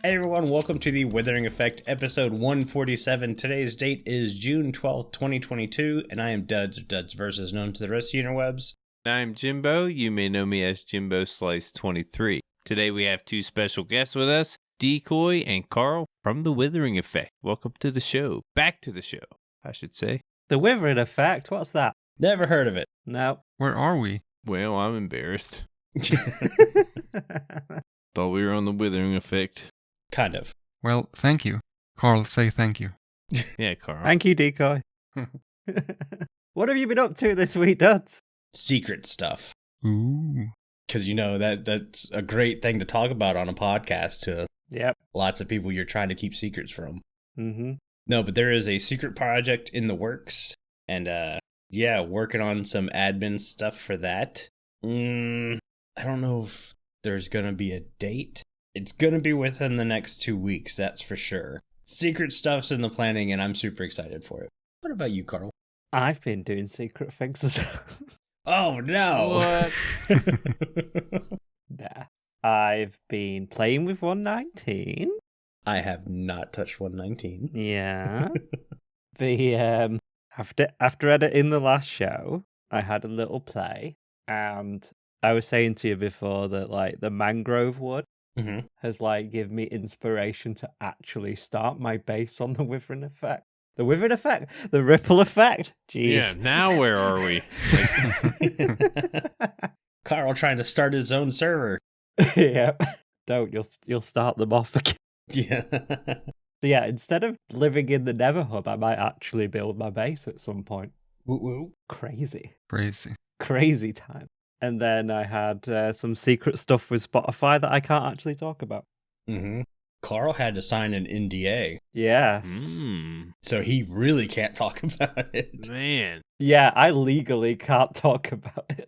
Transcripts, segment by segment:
Hey everyone, welcome to the Withering Effect, episode 147. Today's date is June 12th, 2022, and I am Duds, or Duds versus known to the rest of the interwebs. I'm Jimbo. You may know me as Jimbo Slice 23. Today we have two special guests with us, DiiKoj and Carl from the Withering Effect. Welcome to the show. Back to the show, I should say. The Withering Effect? What's that? Never heard of it. No. Where are we? Well, I'm embarrassed. Thought we were on the Withering Effect. Kind of. Well, thank you. Carl, say thank you. Yeah, Carl. Thank you, DiiKoj. What have you been up to this week, Duds? Secret stuff. Ooh. Because, you know, that's a great thing to talk about on a podcast to lots of people you're trying to keep secrets from. Mm-hmm. No, but there is a secret project in the works. And, working on some admin stuff for that. I don't know if there's going to be a date. It's going to be within the next 2 weeks, that's for sure. Secret stuff's in the planning, and I'm super excited for it. What about you, Carl? I've been doing secret things as well. Oh, no! What? Nah. I've been playing with 119. I have not touched 119. Yeah. The after editing the last show, I had a little play, and I was saying to you before that, like, the mangrove wood has, like, given me inspiration to actually start my base on the Withering Effect. The Withering Effect! The Ripple Effect! Jeez. Yeah, now where are we? Carl trying to start his own server. Yeah. Don't, you'll start them off again. Yeah. So yeah, instead of living in the Nether Hub, I might actually build my base at some point. Woo-woo. Crazy time. And then I had some secret stuff with Spotify that I can't actually talk about. Mm-hmm. Carl had to sign an NDA. Yes. So he really can't talk about it. Man. Yeah, I legally can't talk about it.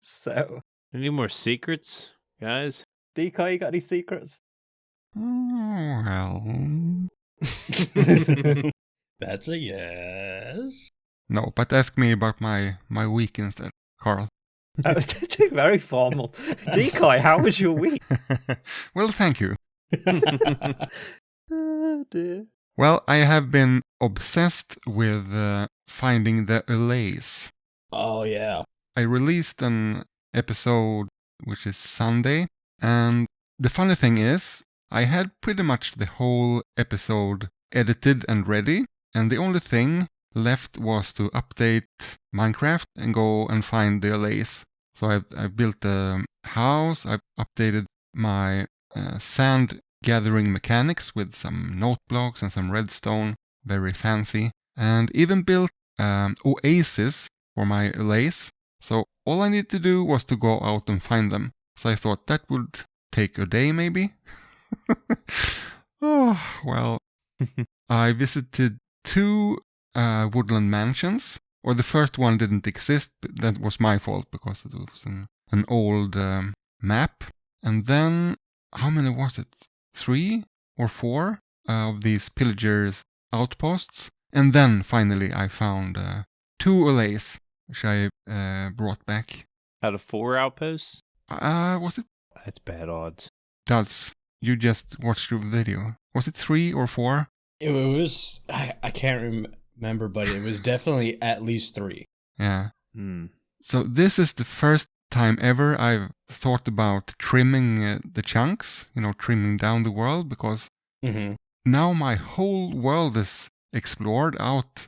So. Any more secrets, guys? DiiKoj, you got any secrets? Well. That's a yes. No, but ask me about my week instead, Carl. Very formal. DiiKoj, how was your week? Well, thank you. Oh, dear. Well, I have been obsessed with finding the allays. Oh, yeah. I released an episode, which is Sunday, and the funny thing is, I had pretty much the whole episode edited and ready, and the only thing left was to update Minecraft and go and find the allays. So I built a house, I updated my sand gathering mechanics with some note blocks and some redstone, very fancy, and even built oasis for my allays. So all I needed to do was to go out and find them. So I thought that would take a day maybe. Oh, well, I visited 2 woodland mansions, or the first one didn't exist. That was my fault because it was an old map. And then, how many was it? 3 or 4 of these pillagers' outposts. And then finally I found 2 allays, which I brought back. Out of 4 outposts? Was it? That's bad odds. Duds, you just watched the video. Was it 3 or 4? It was, I can't remember, but it was definitely at least 3. Yeah. So this is the first time ever I've thought about trimming the chunks, trimming down the world, because now my whole world is explored out,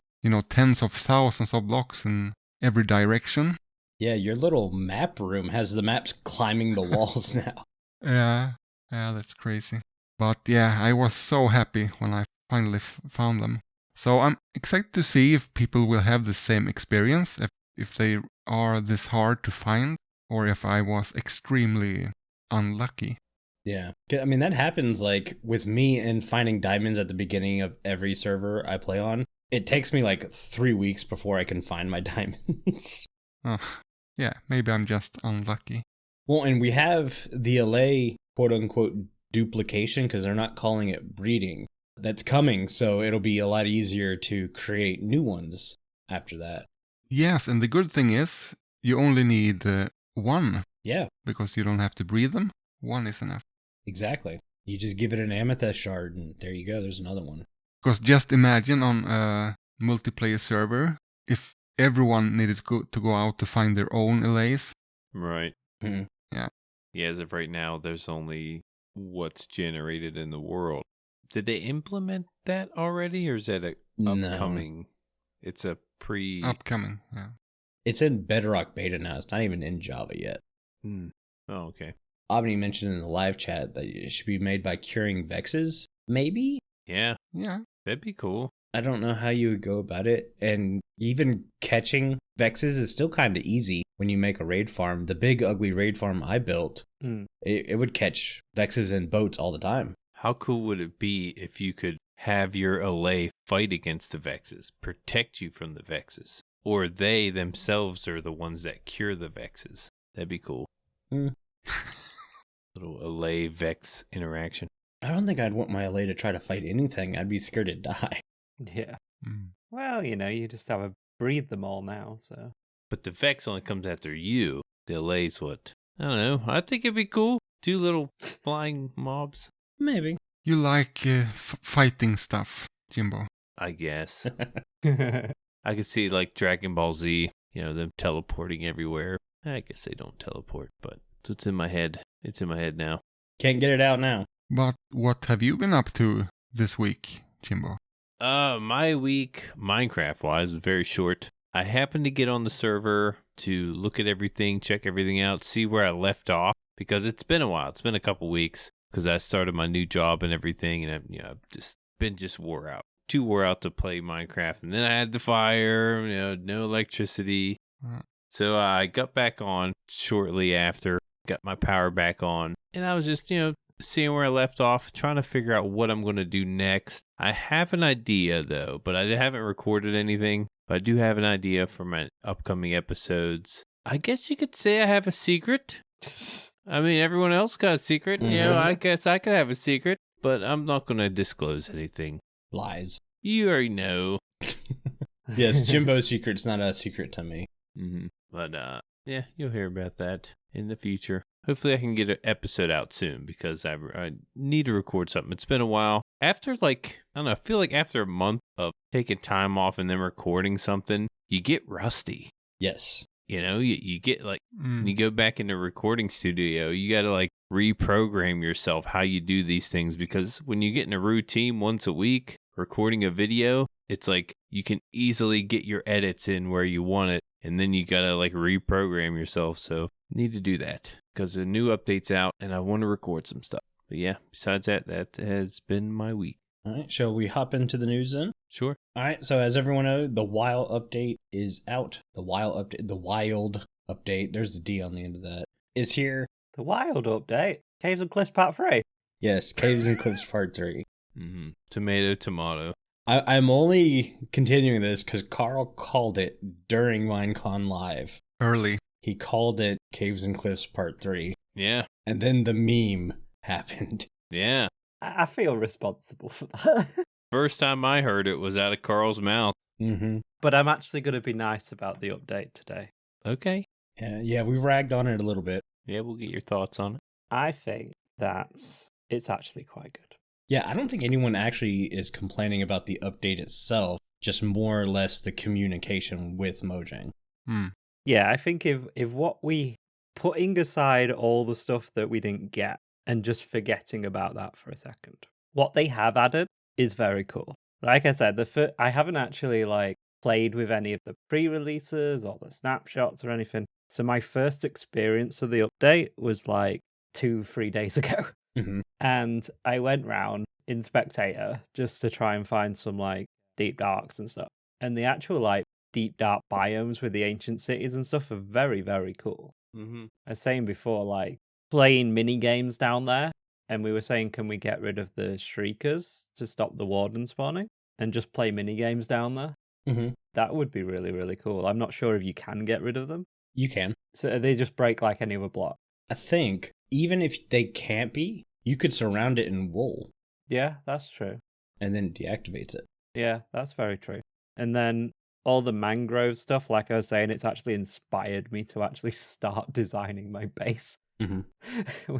tens of thousands of blocks in every direction. Yeah, your little map room has the maps climbing the walls now. Yeah, that's crazy. But yeah, I was so happy when I finally found them. So I'm excited to see if people will have the same experience, if they are this hard to find, or if I was extremely unlucky. Yeah, I mean, that happens like with me and finding diamonds at the beginning of every server I play on. It takes me like 3 weeks before I can find my diamonds. Oh, yeah, maybe I'm just unlucky. Well, and we have the LA quote-unquote duplication, because they're not calling it breeding. That's coming, so it'll be a lot easier to create new ones after that. Yes, and the good thing is, you only need 1. Yeah. Because you don't have to breed them. 1 is enough. Exactly. You just give it an amethyst shard, and there you go. There's another one. Because just imagine on a multiplayer server, if everyone needed to go out to find their own allays. Right. Hmm. Yeah. Yeah, as of right now, there's only what's generated in the world. Did they implement that already, or is that a upcoming? It's a Upcoming, yeah. It's in Bedrock beta now. It's not even in Java yet. Oh, okay. Aubni mentioned in the live chat that it should be made by curing vexes. Maybe? Yeah, Yeah. that'd be cool. I don't know how you would go about it. And even catching vexes is still kind of easy when you make a raid farm. The big ugly raid farm I built, it would catch vexes and boats all the time. How cool would it be if you could have your allay fight against the vexes, protect you from the vexes, or they themselves are the ones that cure the vexes? That'd be cool. Little allay vex interaction. I don't think I'd want my allay to try to fight anything. I'd be scared to die. Yeah. Mm. Well, you just have to breed them all now, so. But the vex only comes after you. The allay's what? I don't know. I think it'd be cool. 2 little flying mobs. Maybe. You like fighting stuff, Jimbo. I guess. I could see like Dragon Ball Z, them teleporting everywhere. I guess they don't teleport, but it's in my head. It's in my head now. Can't get it out now. But what have you been up to this week, Jimbo? My week, Minecraft-wise, was very short. I happened to get on the server to look at everything, check everything out, see where I left off, because it's been a while. It's been a couple weeks, because I started my new job and everything, and I've just been wore out. Too wore out to play Minecraft, and then I had the fire, no electricity. So I got back on shortly after, got my power back on, and I was just, seeing where I left off, trying to figure out what I'm going to do next. I have an idea, though, but I haven't recorded anything. But I do have an idea for my upcoming episodes. I guess you could say I have a secret. I mean, everyone else got a secret. I guess I could have a secret, but I'm not going to disclose anything. Lies. You already know. Yes, Jimbo's secret's not a secret to me. Mm-hmm. But, yeah, you'll hear about that in the future. Hopefully I can get an episode out soon because I need to record something. It's been a while. After I feel like after a month of taking time off and then recording something, you get rusty. Yes. You get when you go back into recording studio, you got to reprogram yourself how you do these things, because when you get in a routine once a week, recording a video, it's you can easily get your edits in where you want it. And then you got to reprogram yourself. So need to do that because the new update's out and I want to record some stuff. But yeah, besides that has been my week. All right, shall we hop into the news then? Sure. All right, so as everyone knows, the wild update is out. The wild update, there's a D on the end of that, is here. The wild update? Caves and Cliffs Part 3? Yes, Caves and Cliffs Part 3. Mm-hmm. Tomato. I'm only continuing this because Carl called it during Minecon Live. Early. He called it Caves and Cliffs Part 3. Yeah. And then the meme happened. Yeah. I feel responsible for that. First time I heard it was out of Carl's mouth. Mm-hmm. But I'm actually going to be nice about the update today. Okay. Yeah, we ragged on it a little bit. Yeah, we'll get your thoughts on it. I think that it's actually quite good. Yeah, I don't think anyone actually is complaining about the update itself, just more or less the communication with Mojang. Yeah, I think if what we, putting aside all the stuff that we didn't get and just forgetting about that for a second, what they have added is very cool. Like I said, I haven't actually played with any of the pre-releases or the snapshots or anything. So my first experience of the update was 2-3 days ago. Mm-hmm. And I went round in Spectator just to try and find some deep darks and stuff. And the actual deep dark biomes with the ancient cities and stuff are very, very cool. Mm-hmm. I was saying before, playing mini games down there, and we were saying, can we get rid of the shriekers to stop the warden spawning and just play mini games down there? Mm-hmm. That would be really, really cool. I'm not sure if you can get rid of them. You can. So they just break like any other block. I think even if they can't be, you could surround it in wool. Yeah, that's true. And then deactivates it. Yeah, that's very true. And then all the mangrove stuff, like I was saying, it's actually inspired me to actually start designing my base, Mm-hmm.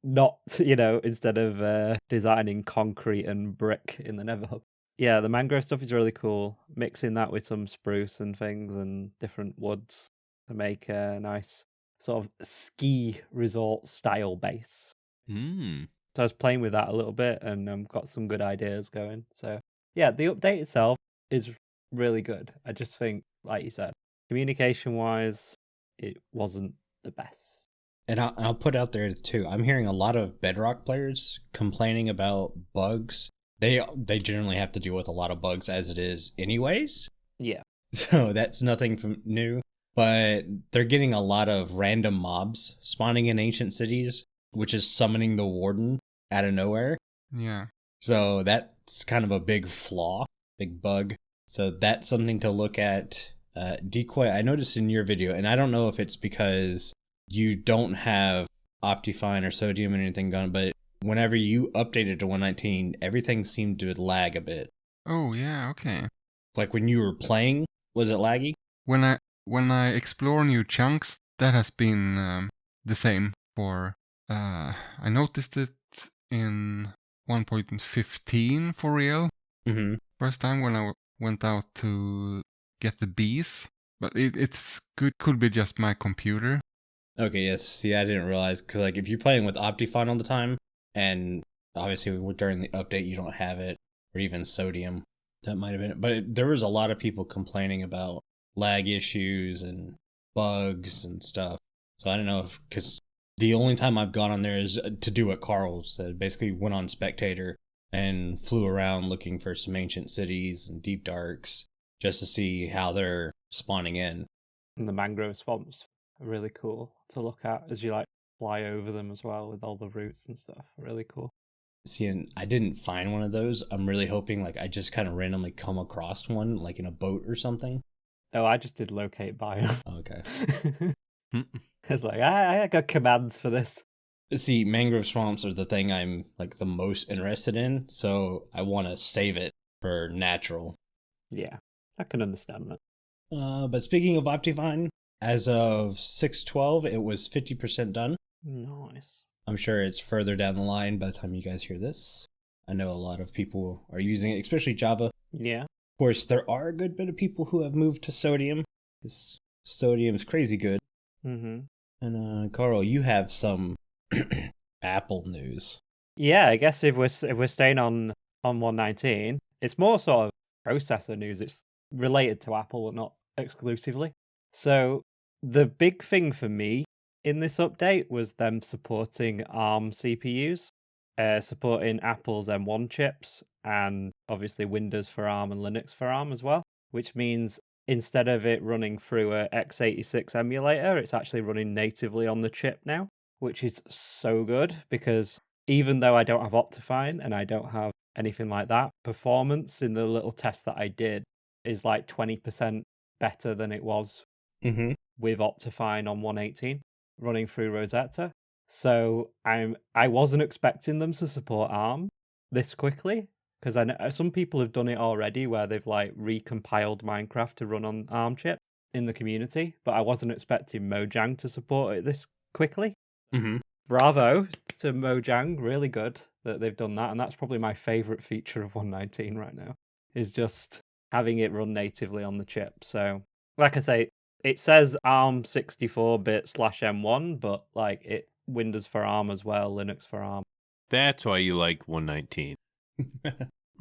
not, instead of designing concrete and brick in the Nether Hub. Yeah, the mangrove stuff is really cool. Mixing that with some spruce and things and different woods to make a nice sort of ski resort style base. Hmm. So I was playing with that a little bit and got some good ideas going. So yeah, the update itself is really good. I just think, like you said, communication-wise, it wasn't the best. And I'll put out there too, I'm hearing a lot of Bedrock players complaining about bugs. They generally have to deal with a lot of bugs as it is anyways. Yeah. So that's nothing new. But they're getting a lot of random mobs spawning in ancient cities, which is summoning the warden out of nowhere. Yeah. So that's kind of a big flaw, big bug. So that's something to look at. DiiKoj, I noticed in your video, and I don't know if it's because you don't have Optifine or Sodium and anything going, but whenever you updated to 119, everything seemed to lag a bit. Oh, yeah, okay. Like when you were playing, was it laggy? When I explore new chunks, that has been the same for... I noticed it in 1.15 for real. Mm-hmm. First time when I went out to get the bees. But it's good. Could be just my computer. Okay, yes. Yeah, I didn't realize. Because like, if you're playing with Optifine all the time, and obviously during the update you don't have it, or even Sodium, that might have been it. But there was a lot of people complaining about lag issues and bugs and stuff. So I don't know if... Because the only time I've gone on there is to do what Carl said. Basically went on Spectator and flew around looking for some ancient cities and deep darks just to see how they're spawning in. And the mangrove swamps are really cool to look at as you like fly over them as well with all the roots and stuff. Really cool. See, and I didn't find one of those. I'm really hoping like I just kind of randomly come across one, like in a boat or something. Oh, I just did locate biome. Okay. It's like, I got commands for this. See, mangrove swamps are the thing I'm like the most interested in, so I want to save it for natural. Yeah, I can understand that. But speaking of Optifine, as of 6/12, it was 50% done. Nice. I'm sure it's further down the line by the time you guys hear this. I know a lot of people are using it, especially Java. Yeah. Of course, there are a good bit of people who have moved to Sodium. This Sodium's crazy good. Mm-hmm. And Carl, you have some Apple news. Yeah, I guess if we're staying on 119, it's more sort of processor news. It's related to Apple, but not exclusively. So the big thing for me in this update was them supporting ARM CPUs, supporting Apple's M1 chips, and obviously Windows for ARM and Linux for ARM as well, which means instead of it running through a x86 emulator, it's actually running natively on the chip now, which is so good because even though I don't have Optifine and I don't have anything like that, performance in the little test that I did is like 20% better than it was with Optifine on 118 running through Rosetta. So I wasn't expecting them to support ARM this quickly, because I know some people have done it already where they've like recompiled Minecraft to run on ARM chip in the community, but I wasn't expecting Mojang to support it this quickly. Mm-hmm. Bravo to Mojang, really good that they've done that, and that's probably my favorite feature of 119 right now, is just having it run natively on the chip. So, like I say, it says ARM 64-bit /M1, but like it Windows for ARM as well, Linux for ARM. That's why you like 119.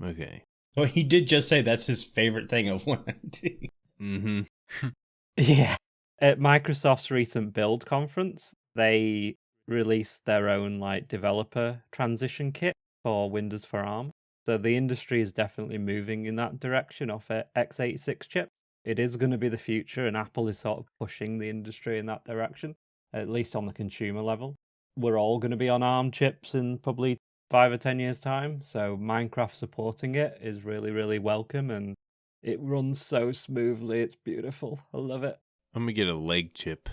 Okay. Well, he did just say that's his favorite thing of 119. Mm-hmm. Yeah. At Microsoft's recent Build conference, they released their own like developer transition kit for Windows for ARM. So the industry is definitely moving in that direction off a x86 chip. It is going to be the future, and Apple is sort of pushing the industry in that direction, at least on the consumer level. We're all going to be on ARM chips in probably 5 or 10 years' time, so Minecraft supporting it is really, really welcome, and it runs so smoothly. It's beautiful. I love it. I'm going to get a leg chip.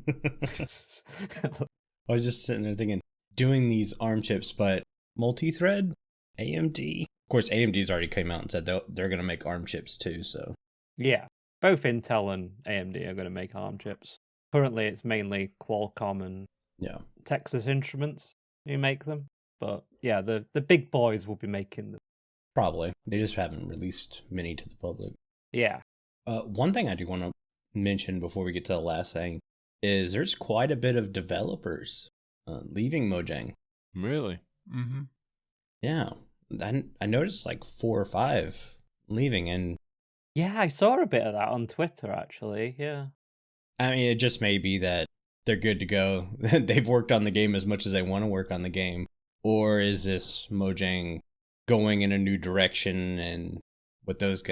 I was just sitting there thinking, doing these ARM chips, but multi-thread? AMD? Of course, AMD's already came out and said they're going to make ARM chips too, so... Yeah, both Intel and AMD are going to make ARM chips. Currently, it's mainly Qualcomm and Texas Instruments who make them. But yeah, the big boys will be making them. Probably. They just haven't released many to the public. Yeah. One thing I do want to mention before we get to the last thing is there's quite a bit of developers leaving Mojang. Really? Mm-hmm. Yeah. I noticed like 4 or 5 leaving, and Yeah, I saw a bit of that on Twitter, actually. Yeah. I mean, it just may be that they're good to go. They've worked on the game as much as they want to work on the game. Or is this Mojang going in a new direction, and what those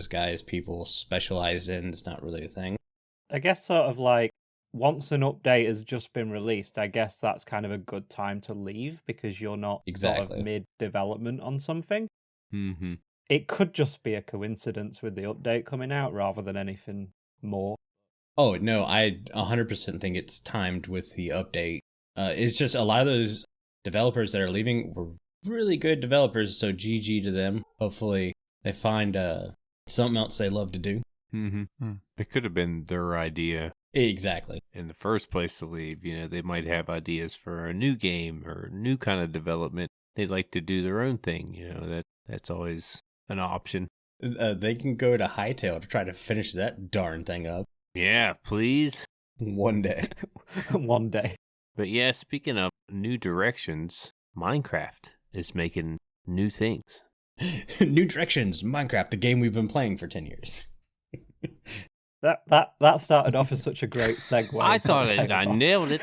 guys people specialize in is not really a thing? I guess sort of like once an update has just been released, I guess that's kind of a good time to leave because you're not sort Exactly. of mid-development on something. Mm-hmm. It could just be a coincidence with the update coming out rather than anything more. Oh, no, I 100% think it's timed with the update. It's just a lot of those developers that are leaving were really good developers, so GG to them. Hopefully they find something else they love to do. Mm-hmm. It could have been their idea Exactly. in the first place to leave. They might have ideas for a new game or new kind of development. They'd like to do their own thing. That's always an option. They can go to Hightail to try to finish that darn thing up Yeah, please. one day. One day. But yeah, speaking of new directions, Minecraft is making new things. New Directions, Minecraft, the game we've been playing for 10 years. That started off as such a great segue. I thought I nailed it.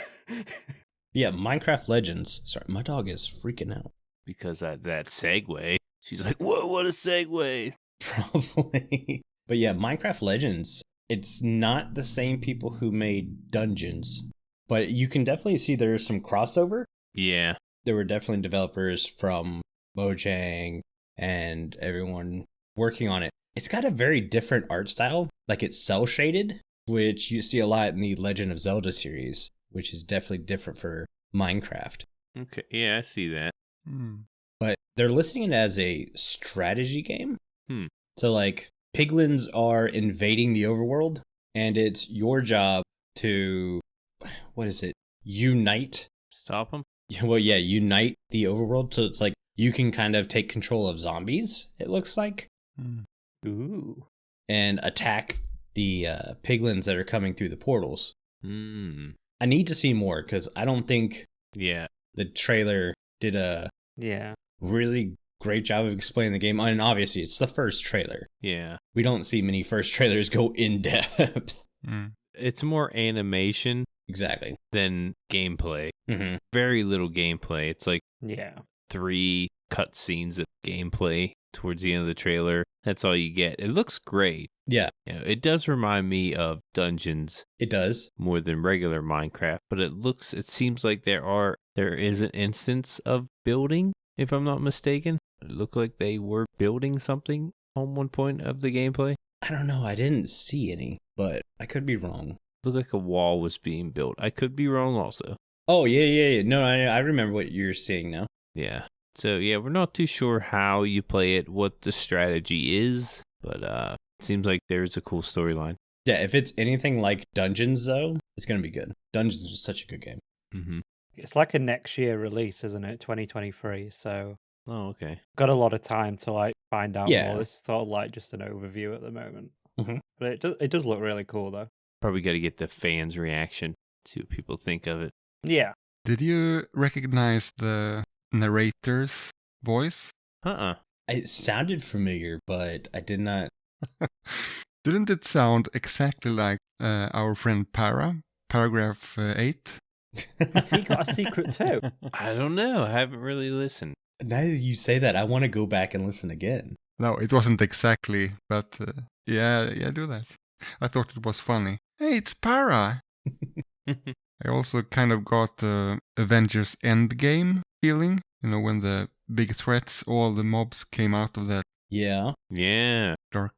Yeah, Minecraft Legends. Sorry, my dog is freaking out. Because that segue, she's like, whoa, what a segue. Probably. But yeah, Minecraft Legends, it's not the same people who made Dungeons, but you can definitely see there's some crossover. Yeah. There were definitely developers from Mojang and everyone working on it. It's got a very different art style, like it's cel shaded, which you see a lot in the Legend of Zelda series, which is definitely different for Minecraft. Okay. Yeah, I see that. But they're listing it as a strategy game. Hmm. So like piglins are invading the overworld, and it's your job to, what is it? Unite. Stop them? Well, yeah, unite the overworld. So it's like you can kind of take control of zombies, it looks like, Ooh. and attack the piglins that are coming through the portals. I need to see more because I don't think Yeah. the trailer did a Yeah. really great job of explaining the game. And obviously, it's the first trailer. Yeah. We don't see many first trailers go in depth. It's more animation Exactly. than gameplay. Mm-hmm. Very little gameplay. It's like Yeah. 3 cutscenes of gameplay towards the end of the trailer. That's all you get. It looks great. Yeah, It does remind me of Dungeons it does. more than regular Minecraft, but it seems like there is an instance of building, if I'm not mistaken. It looked like they were building something on one point of the gameplay. I don't know. I didn't see any, but I could be wrong. It looked like a wall was being built. I could be wrong also. Oh, yeah. No, I remember what you're seeing now. Yeah. So yeah, we're not too sure how you play it, what the strategy is, but it seems like there's a cool storyline. Yeah, if it's anything like Dungeons, though, it's going to be good. Dungeons is such a good game. Mm-hmm. It's like a next year release, isn't it? 2023. So Oh, okay. got a lot of time to like find out Yeah. more. This is sort of like just an overview at the moment. Mhm. But it does look really cool though. Probably got to get the fans' reaction, see what people think of it. Yeah. Did you recognize the narrator's voice? It sounded familiar, but I did not. Didn't it sound exactly like our friend paragraph 8? Has he got a secret too? I don't know. I haven't really listened. Now that you say that, I want to go back and listen again. No, it wasn't exactly, but yeah, do that. I thought it was funny. Hey, it's Para! I also kind of got the Avengers Endgame feeling. When the big threats, all the mobs came out of that Yeah. Yeah. dark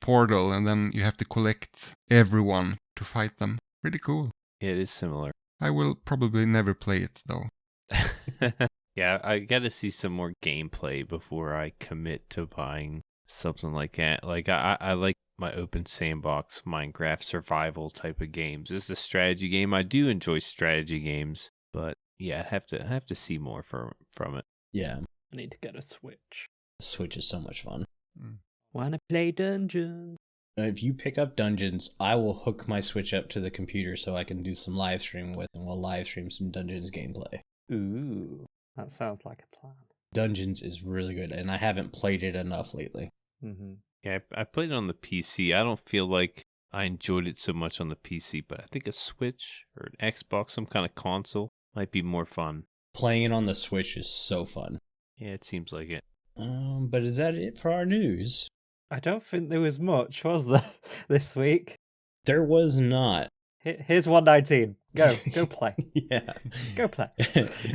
portal, and then you have to collect everyone to fight them. Pretty cool. It is similar. I will probably never play it, though. Yeah, I got to see some more gameplay before I commit to buying something like that. Like, I like my open sandbox Minecraft survival type of games. This is a strategy game. I do enjoy strategy games, but Yeah, I have to see more from it. Yeah, I need to get a Switch. Switch is so much fun. Wanna play Dungeons? If you pick up Dungeons, I will hook my Switch up to the computer so I can do some live stream with, and we'll live stream some Dungeons gameplay. Ooh, that sounds like a plan. Dungeons is really good, and I haven't played it enough lately. Mm-hmm. Yeah, I played it on the PC. I don't feel like I enjoyed it so much on the PC, but I think a Switch or an Xbox, some kind of console, might be more fun. Playing it on the Switch is so fun. Yeah, it seems like it. But is that it for our news? I don't think there was much, was there, this week? There was not. Here's 119. Go play. Yeah. Go play.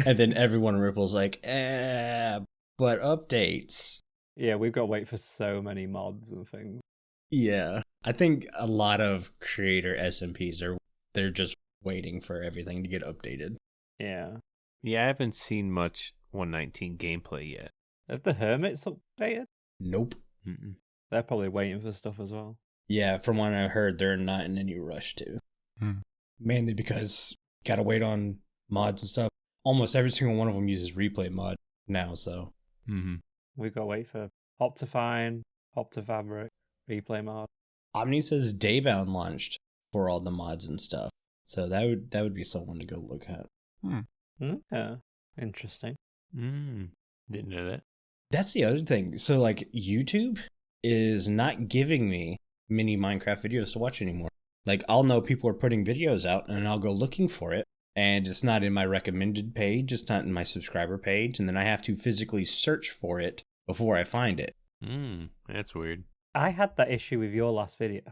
And then everyone ripples like, but updates. Yeah, we've got to wait for so many mods and things. Yeah. I think a lot of creator SMPs they're just waiting for everything to get updated. Yeah. Yeah, I haven't seen much 119 gameplay yet. Have the Hermits updated? Nope. Mm-mm. They're probably waiting for stuff as well. Yeah, from what I heard, they're not in any rush to. Mainly because gotta wait on mods and stuff. Almost every single one of them uses replay mod now, so. Mm-hmm. We've got to wait for Optifine, Optifabric, replay mod. Aubni says Daybound launched for all the mods and stuff. So that would be someone to go look at. Yeah, interesting. Didn't know that. That's the other thing. So like YouTube is not giving me mini Minecraft videos to watch anymore. Like I'll know people are putting videos out and I'll go looking for it. And it's not in my recommended page. It's not in my subscriber page. And then I have to physically search for it before I find it. That's weird. I had that issue with your last video.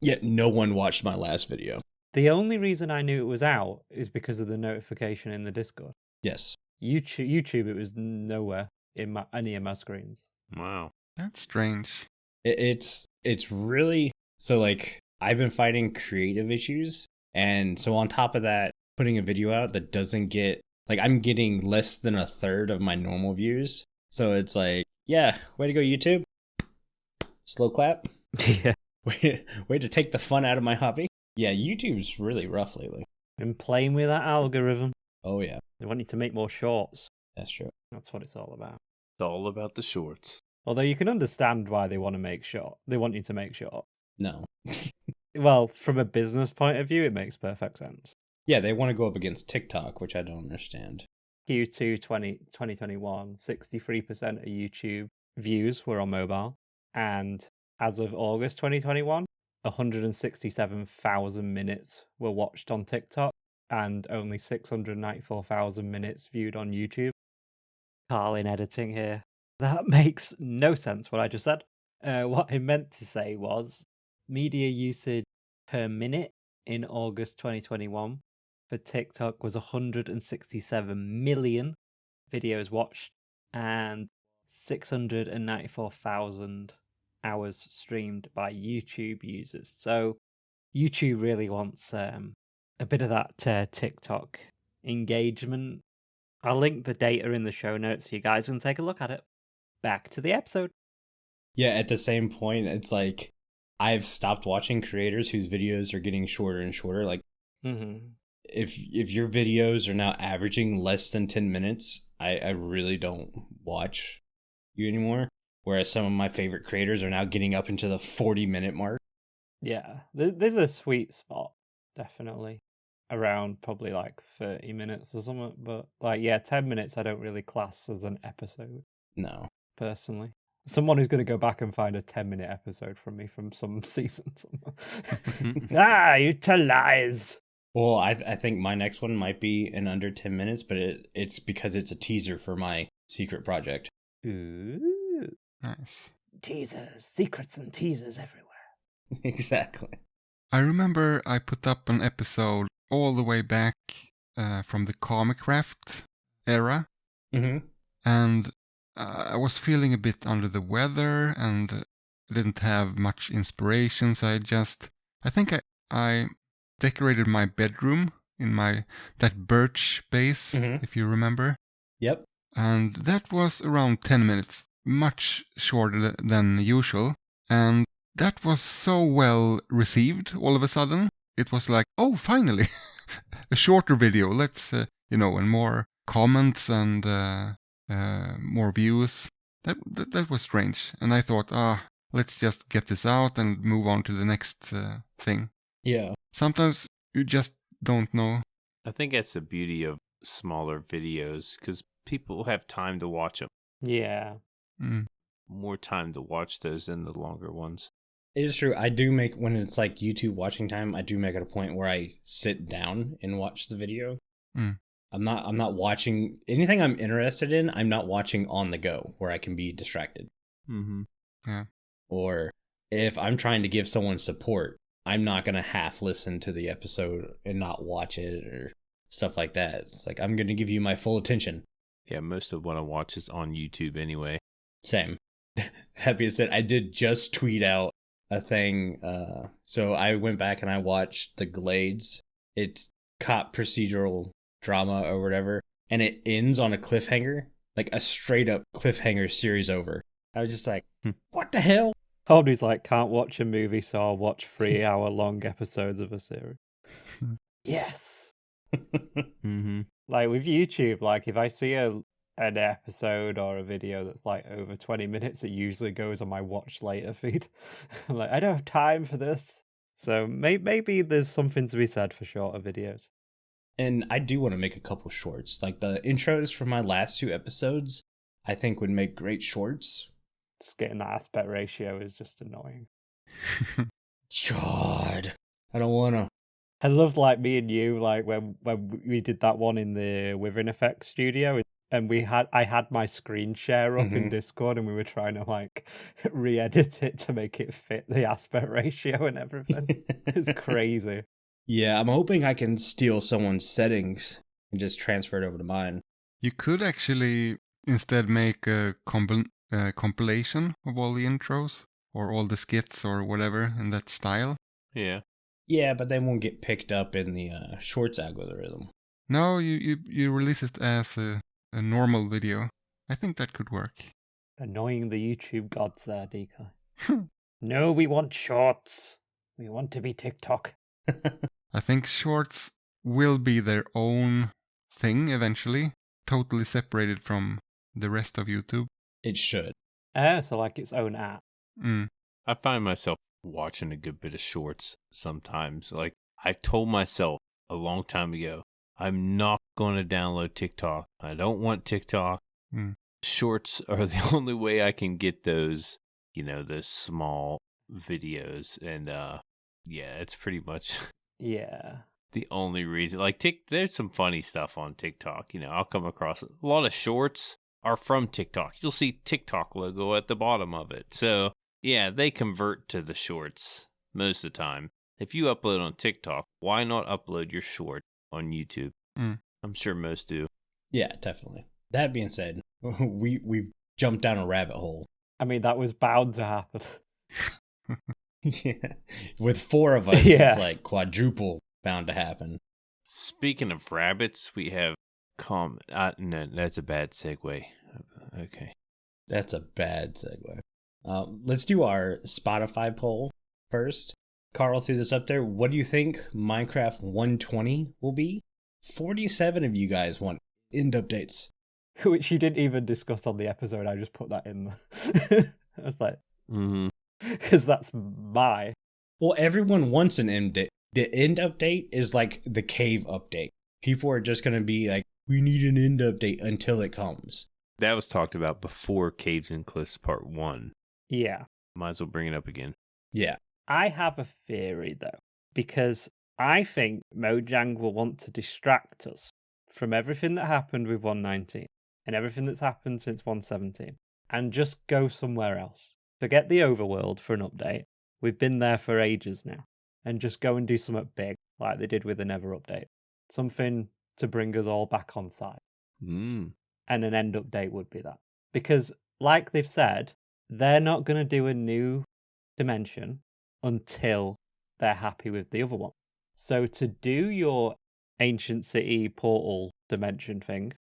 Yet no one watched my last video. The only reason I knew it was out is because of the notification in the Discord. Yes. YouTube, it was nowhere in any of my screens. Wow. That's strange. It's really... So like, I've been fighting creative issues. And so on top of that, putting a video out that doesn't get... Like, I'm getting less than a third of my normal views. So it's like, yeah, way to go, YouTube. Slow clap. Yeah. Way to take the fun out of my hobby. Yeah, YouTube's really rough lately. Been playing with that algorithm. Oh, yeah. They want you to make more shorts. That's true. That's what it's all about. It's all about the shorts. Although you can understand why they want to make short. They want you to make short. No. Well, from a business point of view, it makes perfect sense. Yeah, they want to go up against TikTok, which I don't understand. Q2 2021, 63% of YouTube views were on mobile. And as of August 2021, 167,000 minutes were watched on TikTok and only 694,000 minutes viewed on YouTube. Carl in editing here. That makes no sense what I just said. What I meant to say was media usage per minute in August 2021 for TikTok was 167 million videos watched and 694,000 hours streamed by YouTube users. So YouTube really wants a bit of that TikTok engagement. I'll link the data in the show notes so you guys can take a look at it. Back to the episode. Yeah, at the same point, it's like I've stopped watching creators whose videos are getting shorter and shorter. Like, if your videos are now averaging less than 10 minutes, I really don't watch you anymore. Whereas some of my favorite creators are now getting up into the 40-minute mark. Yeah, there's a sweet spot, definitely. Around probably like 30 minutes or something. But like, yeah, 10 minutes I don't really class as an episode. No. Personally. Someone who's going to go back and find a 10-minute episode from me from some season. You tell lies. Well, I think my next one might be in under 10 minutes, but it's because it's a teaser for my secret project. Ooh. Nice. Teasers, secrets and teasers everywhere. Exactly. I remember I put up an episode all the way back from the Comic-Craft era. And I was feeling a bit under the weather and didn't have much inspiration, so I think I decorated my bedroom in that birch base, if you remember. Yep. And that was around 10 minutes, much shorter than usual. And that was so well received all of a sudden. It was like, oh, finally, a shorter video. Let's and more comments and more views. That was strange. And I thought, let's just get this out and move on to the next thing. Yeah. Sometimes you just don't know. I think that's the beauty of smaller videos because people have time to watch them. Yeah. More time to watch those than the longer ones. It is true. I do make, when it's like YouTube watching time, I do make it a point where I sit down and watch the video. I'm not watching anything I'm interested in. I'm not watching on the go where I can be distracted. Mm-hmm. Yeah. Or if I'm trying to give someone support, I'm not going to half listen to the episode and not watch it or stuff like that. It's like, I'm going to give you my full attention. Yeah, most of what I watch is on YouTube anyway. Same. That being said, I did just tweet out a thing. So I went back and I watched The Glades. It's cop procedural drama or whatever. And it ends on a cliffhanger, like a straight up cliffhanger series over. I was just like, what the hell? Holdy's like, can't watch a movie, so I'll watch 3-hour-long episodes of a series. Yes. Mm-hmm. Like with YouTube, like if I see an episode or a video that's like over 20 minutes, it usually goes on my watch later feed. I'm like, I don't have time for this. So maybe there's something to be said for shorter videos. And I do want to make a couple shorts. Like the intros for my last 2 episodes, I think would make great shorts. Just getting that aspect ratio is just annoying. God, I don't want to. I loved like me and you, like when we did that one in the Withering Effect studio, and I had my screen share up in Discord, and we were trying to like re-edit it to make it fit the aspect ratio and everything. It's crazy. Yeah, I'm hoping I can steal someone's settings and just transfer it over to mine. You could actually instead make a compilation of all the intros or all the skits or whatever in that style. Yeah. Yeah, but they won't get picked up in the shorts algorithm. No, you release it as a normal video. I think that could work. Annoying the YouTube gods there, DiiKoj. No, we want shorts. We want to be TikTok. I think shorts will be their own thing eventually, totally separated from the rest of YouTube. It should. So like its own app. I find myself watching a good bit of shorts sometimes. Like I told myself a long time ago, I'm not going to download TikTok. I don't want TikTok. Shorts are the only way I can get those, those small videos. And yeah, it's pretty much the only reason. Like there's some funny stuff on TikTok. I'll come across a lot of shorts are from TikTok. You'll see TikTok logo at the bottom of it. So yeah, they convert to the shorts most of the time. If you upload on TikTok, why not upload your short on YouTube? I'm sure most do. Yeah, definitely. That being said, we've jumped down a rabbit hole. I mean, that was bound to happen. Yeah. With 4 of us, it's like quadruple bound to happen. Speaking of rabbits, we have no, that's a bad segue. Okay. That's a bad segue. Let's do our Spotify poll first. Carl threw this up there. What do you think Minecraft 120 will be? 47 of you guys want end updates. Which you didn't even discuss on the episode. I just put that in there. I was like, because that's my. Well, everyone wants an end update. The end update is like the cave update. People are just going to be like, we need an end update until it comes. That was talked about before Caves and Cliffs Part 1. Yeah. Might as well bring it up again. Yeah. I have a theory, though, because I think Mojang will want to distract us from everything that happened with 119 and everything that's happened since 117 and just go somewhere else. Forget the overworld for an update. We've been there for ages now. And just go and do something big, like they did with the Nether update. Something to bring us all back on side. And an end update would be that. Because, like they've said, they're not going to do a new dimension until they're happy with the other one. So to do your Ancient City portal dimension thing,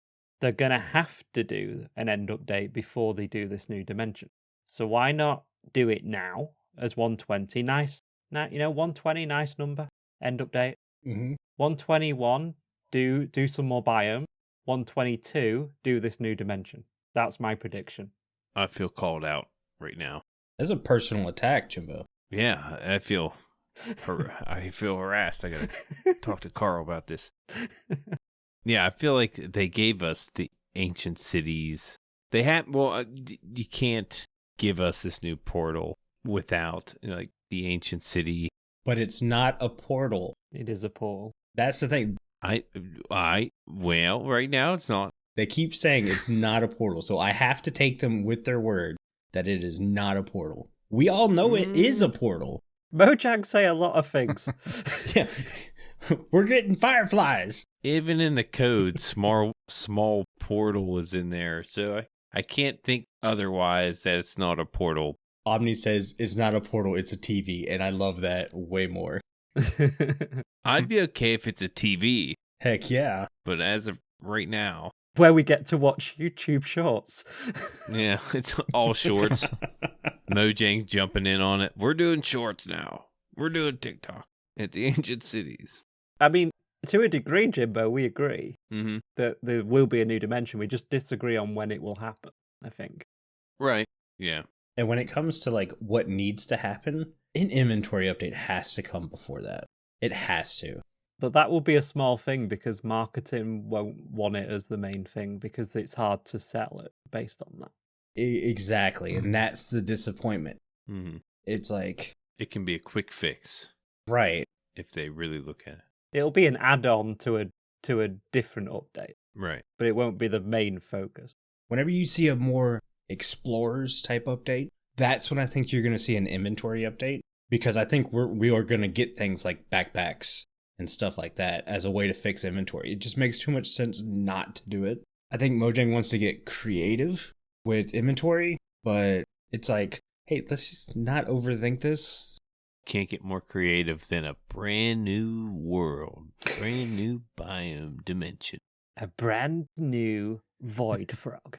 they're going to have to do an end update before they do this new dimension. So why not do it now as 120? Nice, 120, nice number, end update. 121, do some more biome. 122, do this new dimension. That's my prediction. I feel called out right now. That's a personal attack, Jimbo. Yeah, I feel harassed. I gotta talk to Carl about this. Yeah, I feel like they gave us the ancient cities. They have you can't give us this new portal without like the ancient city. But it's not a portal. It is a portal. That's the thing. Well, right now it's not. They keep saying it's not a portal, so I have to take them with their word that it is not a portal. We all know it is a portal. Mojang say a lot of things. Yeah, we're getting fireflies. Even in the code, small portal is in there, so I can't think otherwise that it's not a portal. Aubni says it's not a portal, it's a TV, and I love that way more. I'd be okay if it's a TV. Heck yeah. But as of right now, where we get to watch YouTube shorts. Yeah, it's all shorts. Mojang's jumping in on it. We're doing shorts now. We're doing TikTok at the ancient cities. I mean, to a degree, Jimbo, we agree that there will be a new dimension. We just disagree on when it will happen, I think. Right. Yeah. And when it comes to like what needs to happen, an inventory update has to come before that. It has to. But that will be a small thing because marketing won't want it as the main thing because it's hard to sell it based on that. Exactly. And that's the disappointment. Mm-hmm. It's like... It can be a quick fix. Right. If they really look at it. It'll be an add-on to a different update. Right. But it won't be the main focus. Whenever you see a more Explorers type update, that's when I think you're going to see an inventory update. Because I think we are going to get things like backpacks and stuff like that as a way to fix inventory. It just makes too much sense not to do it. I think Mojang wants to get creative with inventory, but it's like, hey, let's just not overthink this. Can't get more creative than a brand new world, brand new biome dimension. A brand new void frog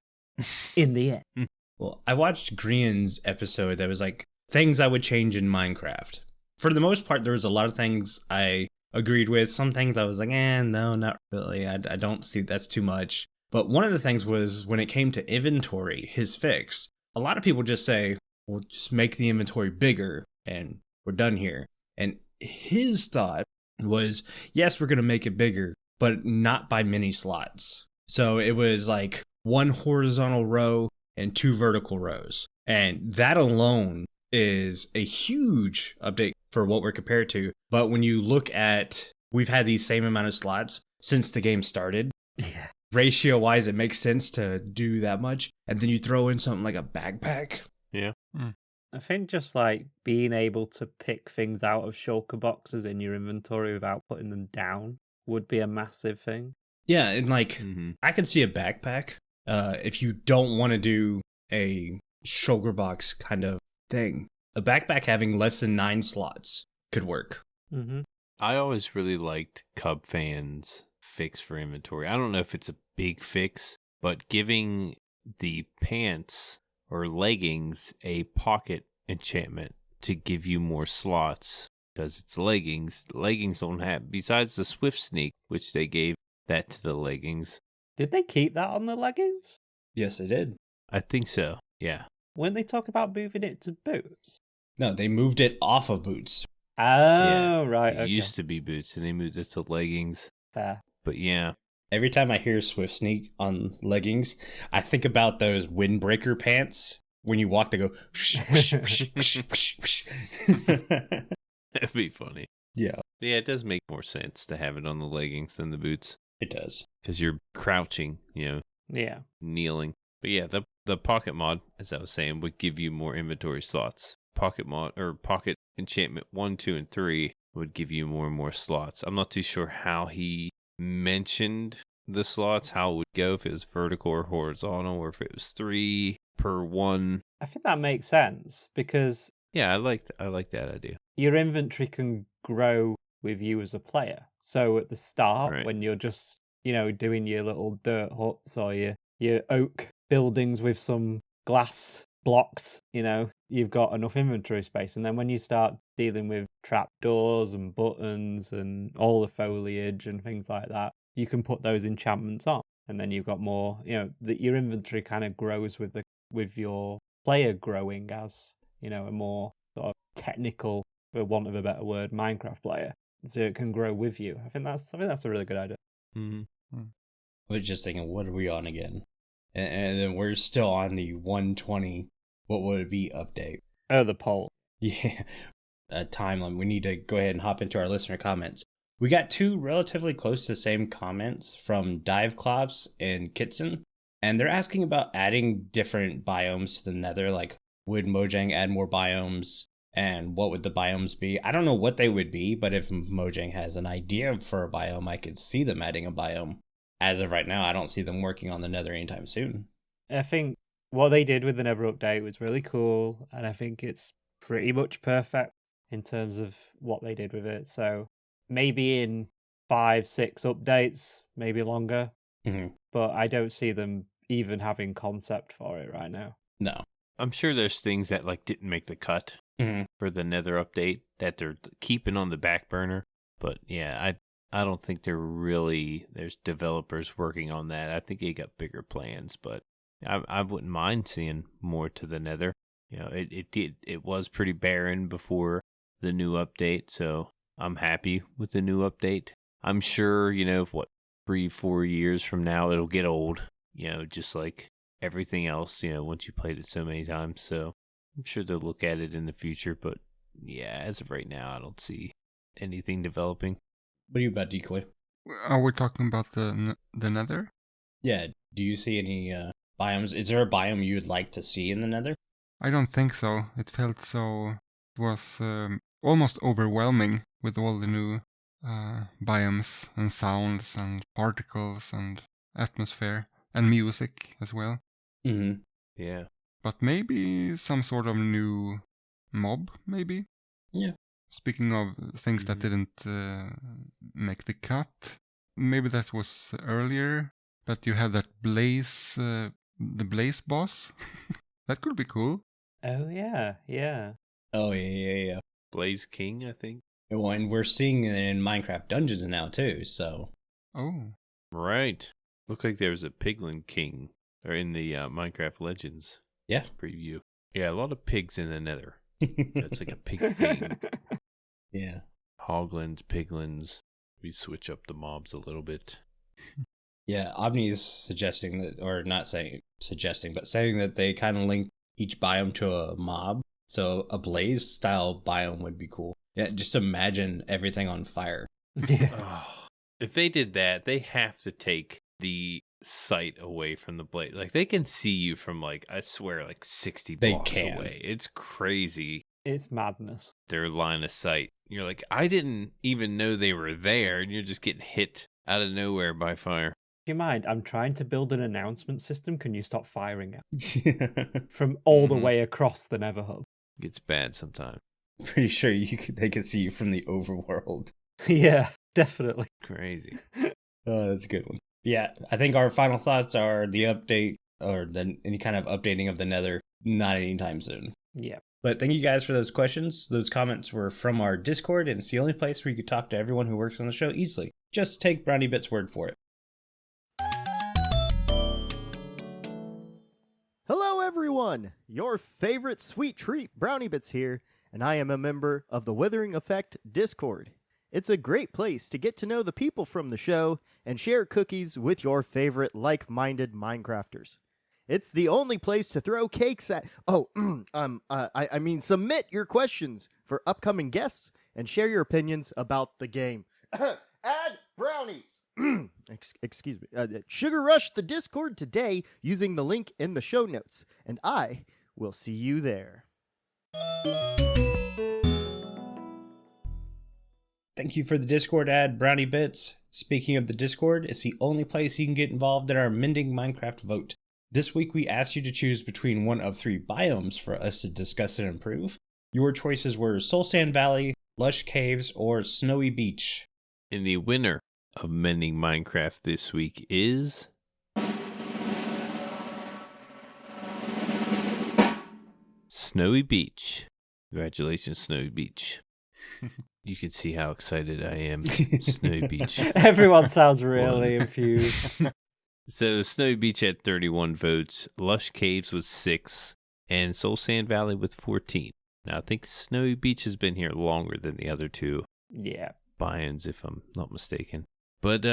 in the end. Well, I watched Grian's episode that was like things I would change in Minecraft. For the most part, there was a lot of things I agreed with. Some things I was like, no, not really. I don't see that's too much. But one of the things was when it came to inventory, his fix, a lot of people just say, well, just make the inventory bigger and we're done here. And his thought was, yes, we're going to make it bigger, but not by many slots. So it was like one horizontal row and 2 vertical rows. And that alone is a huge update for what we're compared to. But when you look at, we've had these same amount of slots since the game started. Yeah. Ratio wise, it makes sense to do that much. And then you throw in something like a backpack. Yeah. I think just like being able to pick things out of shulker boxes in your inventory without putting them down would be a massive thing. Yeah, and like I could see a backpack if you don't want to do a shulker box kind of thing. A backpack having less than 9 slots could work. Mm-hmm. I always really liked Cub Fan's fix for inventory. I don't know if it's a big fix, but giving the pants or leggings a pocket enchantment to give you more slots because it's leggings. Leggings don't have, besides the Swift Sneak, which they gave that to the leggings. Did they keep that on the leggings? Yes, they did. I think so, yeah. When they talk about moving it to boots? No, they moved it off of boots. Oh, Yeah, right. It used to be boots and they moved it to leggings. Fair. But yeah. Every time I hear Swift Sneak on leggings, I think about those windbreaker pants. When you walk, they go... That'd be funny. Yeah. Yeah, it does make more sense to have it on the leggings than the boots. It does. Because you're crouching, Yeah. kneeling. But yeah, the pocket mod, as I was saying, would give you more inventory slots. Pocket mod or pocket enchantment 1, 2, and 3 would give you more and more slots. I'm not too sure how he mentioned the slots, how it would go, if it was vertical or horizontal, or if it was 3 per 1. I think that makes sense because Yeah, I like that idea. your inventory can grow with you as a player. So at the start, Right. when you're just, doing your little dirt huts or your oak buildings with some glass blocks, you've got enough inventory space. And then when you start dealing with trapdoors and buttons and all the foliage and things like that, you can put those enchantments on, and then you've got more. That your inventory kind of grows with your player growing as a more sort of technical, for want of a better word, Minecraft player. So it can grow with you. I think that's a really good idea. Mm-hmm. I was just thinking, what are we on again? And then we're still on the 120. What would it be update? Oh, the poll. Yeah, a timeline. We need to go ahead and hop into our listener comments. We got 2 relatively close to the same comments from DiiKoj and Kitson, and they're asking about adding different biomes to the Nether. Like, would Mojang add more biomes, and what would the biomes be? I don't know what they would be, but if Mojang has an idea for a biome, I could see them adding a biome. As of right now, I don't see them working on the Nether anytime soon. I think what they did with the Nether update was really cool, and I think it's pretty much perfect in terms of what they did with it. So maybe in 5-6 updates, maybe longer, but I don't see them even having concept for it right now. No. I'm sure there's things that didn't make the cut for the Nether update that they're keeping on the back burner. But yeah, I don't think there's developers working on that. I think they got bigger plans, but I wouldn't mind seeing more to the Nether. It was pretty barren before the new update, so I'm happy with the new update. I'm sure, 3-4 years from now it'll get old, just like everything else, once you played it so many times. So I'm sure they'll look at it in the future, but yeah, as of right now, I don't see anything developing. What are you about, DiiKoj? Are we talking about the Nether? Yeah, do you see any biomes? Is there a biome you'd like to see in the Nether? I don't think so. It felt so... It was almost overwhelming with all the new biomes and sounds and particles and atmosphere and music as well. Mm-hmm. Yeah. But maybe some sort of new mob, maybe? Yeah. Speaking of things that didn't make the cut, maybe that was earlier, but you had that Blaze, the Blaze boss. That could be cool. Oh, yeah, yeah. Oh, yeah. Blaze King, I think. Well, and we're seeing it in Minecraft Dungeons now, too, so... Oh. Right. Looked like there was a Piglin King, or in the Minecraft Legends preview. Yeah, a lot of pigs in the Nether. It's like a pig thing. Yeah. Hoglins, piglins. We switch up the mobs a little bit. Yeah, aubni's suggesting that, or not suggesting, but saying that they kind of link each biome to a mob. So a blaze style biome would be cool. Yeah, just imagine everything on fire. Yeah. Oh, if they did that, they have to take the sight away from the blaze. Like, they can see you from, I swear, 60 blocks away. It's crazy. It's madness. Their line of sight. You're like, I didn't even know they were there, and you're just getting hit out of nowhere by fire. Do you mind? I'm trying to build an announcement system. Can you stop firing it? From all the way across the Nether Hub. Gets bad sometimes. Pretty sure they could see you from the overworld. Yeah, definitely. Crazy. Oh, that's a good one. Yeah, I think our final thoughts are the update, or any kind of updating of the Nether, not anytime soon. Yeah. But thank you guys for those questions. Those comments were from our Discord, and it's the only place where you can talk to everyone who works on the show easily. Just take Brownie Bit's word for it. Hello everyone! Your favorite sweet treat, Brownie Bits here, and I am a member of the Withering Effect Discord. It's a great place to get to know the people from the show and share cookies with your favorite like-minded Minecrafters. It's the only place to throw cakes at... submit your questions for upcoming guests and share your opinions about the game. Add brownies! Excuse me. Sugar Rush the Discord today using the link in the show notes, and I will see you there. Thank you for the Discord ad, Brownie Bits. Speaking of the Discord, it's the only place you can get involved in our Mending Minecraft vote. This week we asked you to choose between one of 3 biomes for us to discuss and improve. Your choices were Soul Sand Valley, Lush Caves, or Snowy Beach. And the winner of Mending Minecraft this week is... Snowy Beach. Congratulations, Snowy Beach. You can see how excited I am. Snowy Beach. Everyone sounds really infused. So Snowy Beach had 31 votes, Lush Caves with 6, and Soul Sand Valley with 14. Now I think Snowy Beach has been here longer than the other two Yeah. biomes, if I'm not mistaken. But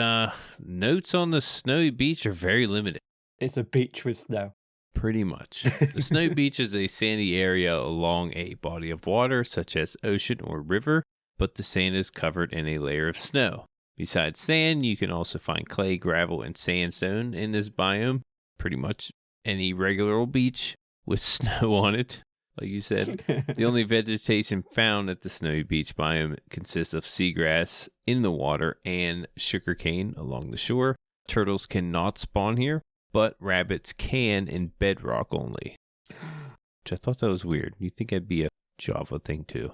notes on the Snowy Beach are very limited. It's a beach with snow. Pretty much. The Snowy Beach is a sandy area along a body of water, such as ocean or river, but the sand is covered in a layer of snow. Besides sand, you can also find clay, gravel, and sandstone in this biome. Pretty much any regular old beach with snow on it, like you said. The only vegetation found at the Snowy Beach biome consists of seagrass in the water and sugarcane along the shore. Turtles cannot spawn here, but rabbits can in bedrock only. Which I thought that was weird. You'd think that'd be a Java thing too.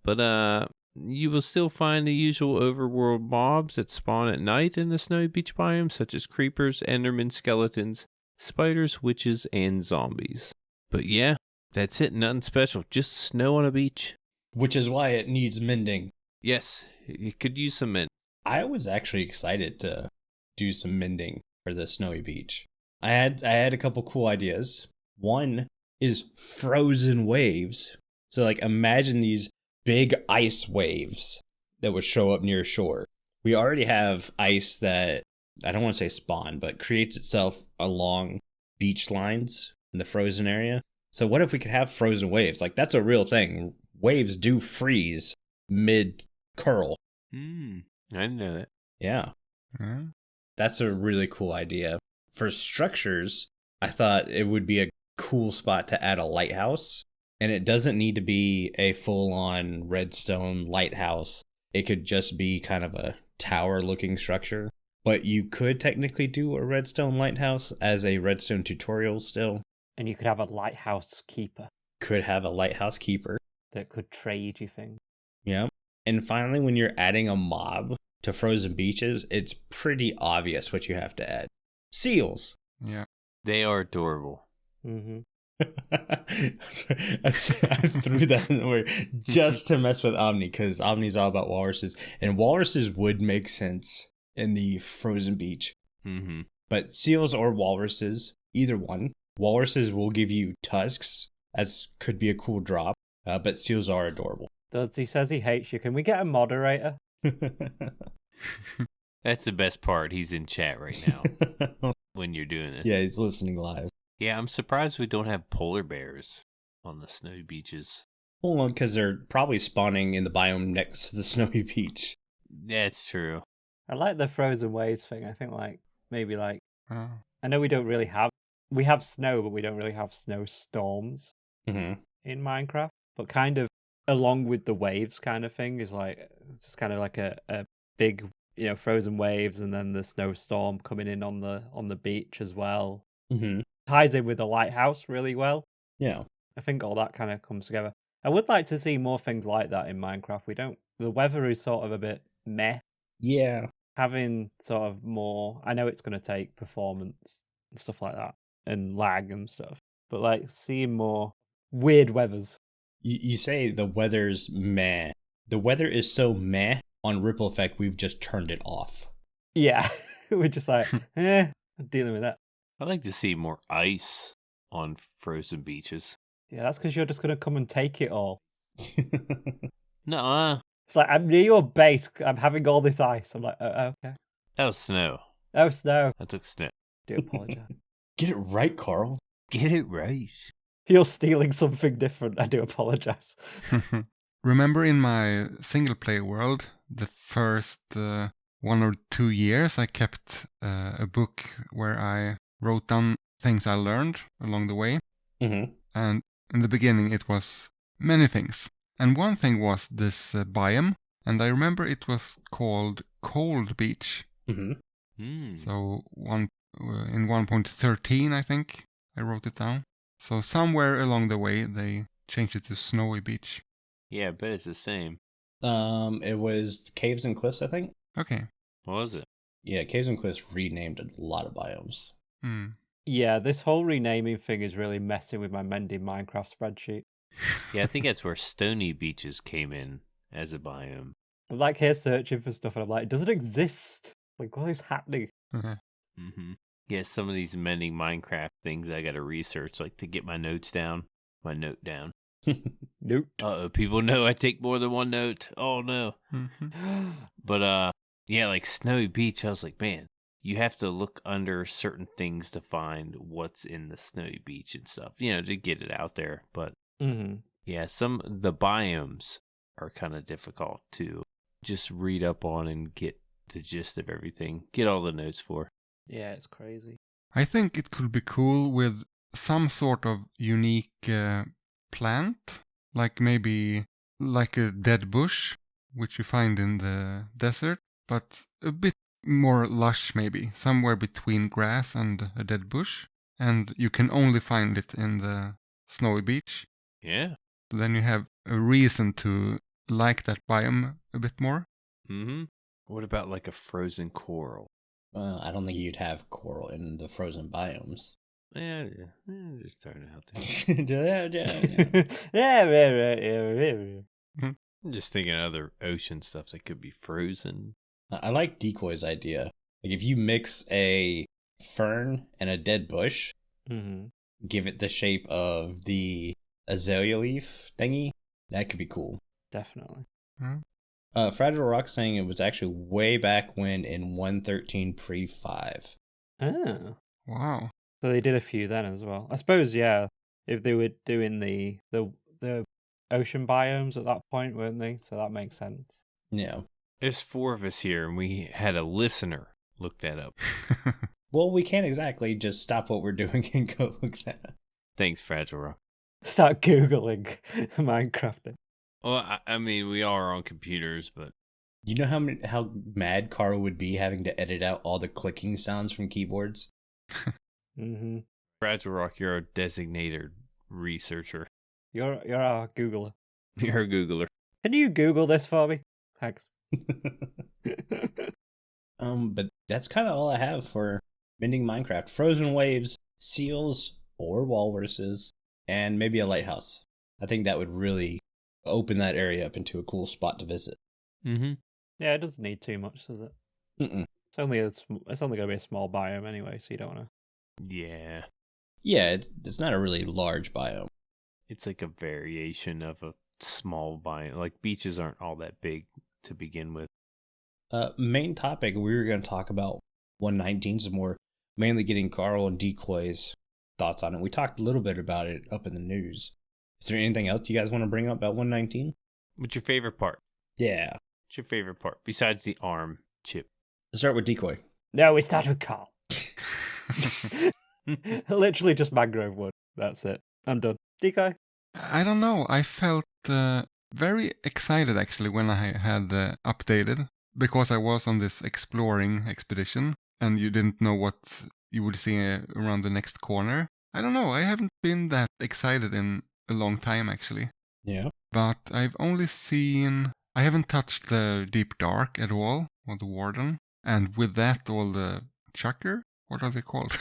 But you will still find the usual overworld mobs that spawn at night in the Snowy Beach biome, such as creepers, endermen, skeletons, spiders, witches, and zombies. But yeah, that's it. Nothing special. Just snow on a beach. Which is why it needs mending. Yes, it could use some mint. I was actually excited to do some mending for the Snowy Beach. I had a couple cool ideas. One is frozen waves. So like imagine these big ice waves that would show up near shore. We already have ice that, I don't want to say spawn, but creates itself along beach lines in the frozen area. So what if we could have frozen waves? Like that's a real thing. Waves do freeze mid curl. I didn't know that. Yeah. That's a really cool idea. For structures, I thought it would be a cool spot to add a lighthouse. And it doesn't need to be a full-on redstone lighthouse. It could just be kind of a tower-looking structure. But you could technically do a redstone lighthouse as a redstone tutorial still. And you could have a lighthouse keeper Could have a lighthouse keeper. that could trade you things. Yeah. And finally, when you're adding a mob to frozen beaches, it's pretty obvious what you have to add. Seals. Yeah. They are adorable. Mm-hmm. I threw that in the way just to mess with Aubni, because Aubni's all about walruses, and walruses would make sense in the frozen beach. Mm-hmm. But seals or walruses, either one. Walruses will give you tusks, as could be a cool drop, but seals are adorable. Duds, he says he hates you. Can we get a moderator? That's the best part. He's in chat right now when you're doing it. Yeah, he's listening live. Yeah, I'm surprised we don't have polar bears on the snowy beaches. Well, because they're probably spawning in the biome next to the snowy beach. That's true. I like the frozen waves thing. I think maybe I know we have snow, but we don't really have snowstorms Mm-hmm. in Minecraft. But kind of along with the waves kind of thing is it's just kind of like a big, frozen waves, and then the snowstorm coming in on the beach as well. Mm-hmm. Ties in with the lighthouse really well. Yeah. I think all that kind of comes together. I would like to see more things like that in Minecraft. The weather is sort of a bit meh. Yeah. Having sort of more, I know it's going to take performance and stuff like that, and lag and stuff, but seeing more weird weathers. You say the weather's meh. The weather is so meh on Ripple Effect, we've just turned it off. Yeah, we're just I'm dealing with that. I'd like to see more ice on frozen beaches. Yeah, that's because you're just going to come and take it all. Nuh-uh. It's I'm near your base, I'm having all this ice. I'm like, oh, okay. That was snow. Oh, snow. I took snow. Do apologize. Get it right, Carl. Get it right. You're stealing something different. I do apologize. Remember in my single player world, the first 1 or 2 years, I kept a book where I wrote down things I learned along the way. Mm-hmm. And in the beginning, it was many things. And one thing was this biome. And I remember it was called Cold Beach. Mm-hmm. So in 1.13, I think, I wrote it down. So somewhere along the way, they changed it to Snowy Beach. Yeah, I bet it's the same. It was Caves and Cliffs, I think. Okay. What was it? Yeah, Caves and Cliffs renamed a lot of biomes. Yeah, this whole renaming thing is really messing with my mending Minecraft spreadsheet. Yeah, I think that's where Stony Beaches came in as a biome. I'm like here searching for stuff, and I'm like, it doesn't exist. Like, what is happening? Mm-hmm. Yeah, some of these mending Minecraft things I got to research, like to get my notes down. My note down. Note. People know I take more than one note. Oh no. But yeah, like Snowy Beach, I was like, man, you have to look under certain things to find what's in the Snowy Beach and stuff, to get it out there. But yeah, the biomes are kind of difficult to just read up on and get the gist of everything. Get all the notes for. Yeah, it's crazy. I think it could be cool with some sort of unique plant, like maybe like a dead bush, which you find in the desert, but a bit more lush maybe, somewhere between grass and a dead bush, and you can only find it in the Snowy Beach. Yeah. Then you have a reason to like that biome a bit more. Mm-hmm. What about like a frozen coral? Well, I don't think you'd have coral in the frozen biomes. Yeah, just throwing it out there. I'm just thinking of other ocean stuff that could be frozen. I like DiiKoj's idea. Like if you mix a fern and a dead bush, give it the shape of the azalea leaf thingy, that could be cool. Definitely. FragileRock saying it was actually way back when in 113 pre-5. Oh. Wow. So they did a few then as well. I suppose, yeah, if they were doing the ocean biomes at that point, weren't they? So that makes sense. Yeah. There's 4 of us here, and we had a listener look that up. Well, we can't exactly just stop what we're doing and go look that up. Thanks, FragileRock. Start Googling Minecraft. Well, I mean, we are on computers, but... You know how mad Carl would be having to edit out all the clicking sounds from keyboards? FragileRock, you're a designated researcher. You're our Googler. You're a Googler. Can you Google this for me? Thanks. But that's kind of all I have for mending Minecraft. Frozen waves, seals or walruses, and maybe a lighthouse. I think that would really open that area up into a cool spot to visit. Yeah, it doesn't need too much, does it? It's only going to be a small biome anyway, so you don't want to. Yeah. Yeah, it's not a really large biome. It's like a variation of a small biome. Like beaches aren't all that big to begin with. Main topic, we were going to talk about 119 some more, mainly getting Carl and DiiKoj's thoughts on it. We talked a little bit about it up in the news. Is there anything else you guys want to bring up about 119? What's your favorite part? Yeah. What's your favorite part besides the arm chip? Let's start with DiiKoj. No, we start with Carl. Literally just mangrove wood. That's it. I'm done. DiiKoj? I don't know. I felt very excited actually when I had updated, because I was on this exploring expedition and you didn't know what you would see around the next corner. I don't know. I haven't been that excited in a long time actually. Yeah. But I haven't touched the Deep Dark at all, or the Warden. And with that, all the Chucker? What are they called?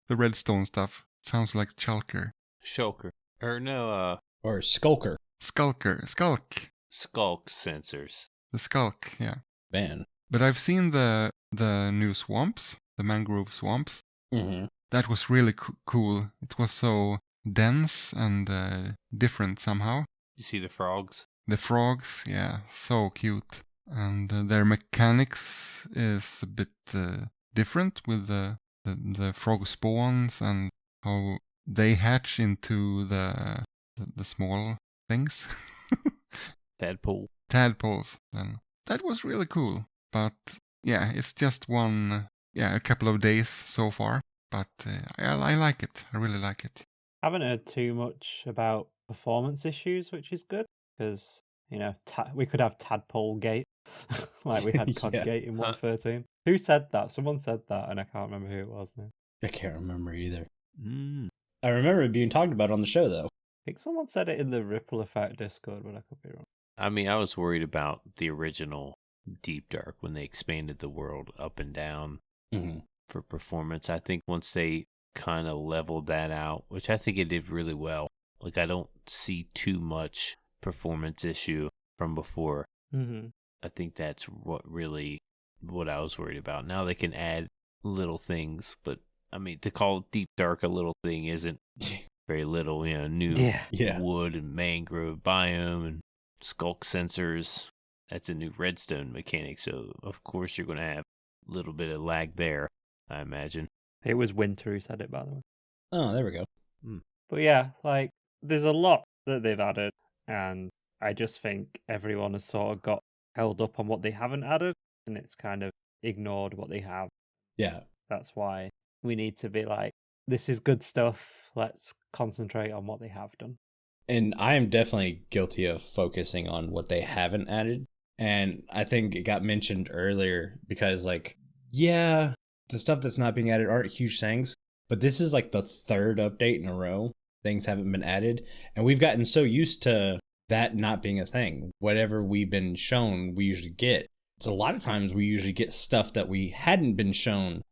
The redstone stuff. Sounds like Chulker. Shulker. Or no, Or Skulker. Skulk. Skulk sensors. The Skulk, yeah. Man. But I've seen the new swamps, the mangrove swamps. Mm-hmm. That was really cool. It was so dense and different somehow. You see the frogs? The frogs, yeah, so cute. And their mechanics is a bit different with the frog spawns and how they hatch into the small things. Tadpoles. Then that was really cool. But yeah, it's just a couple of days so far. But I like it. I really like it. I haven't heard too much about performance issues, which is good because we could have Tadpole Gate like we had Cod Gate in 113. Who said that? Someone said that, and I can't remember who it was now. I can't remember either. I remember it being talked about on the show, though. I think someone said it in the Ripple Effect Discord, but I could be wrong. I mean, I was worried about the original Deep Dark when they expanded the world up and down for performance. I think once they kind of leveled that out, which I think it did really well. Like, I don't see too much performance issue from before. Mm-hmm. I think that's what I was worried about. Now they can add little things, but I mean, to call Deep Dark a little thing isn't very little. New Yeah. wood and mangrove biome and skulk sensors. That's a new redstone mechanic, so of course you're going to have a little bit of lag there, I imagine. It was Winter who said it, by the way. Oh, there we go. But yeah, like, there's a lot that they've added, and I just think everyone has sort of got held up on what they haven't added, and it's kind of ignored what they have. Yeah. That's why we need to be like, this is good stuff, let's concentrate on what they have done. And I am definitely guilty of focusing on what they haven't added. And I think it got mentioned earlier because, like, yeah, the stuff that's not being added aren't huge things, but this is like the third update in a row. Things haven't been added. And we've gotten so used to that not being a thing. Whatever we've been shown, we usually get. So a lot of times we usually get stuff that we hadn't been shown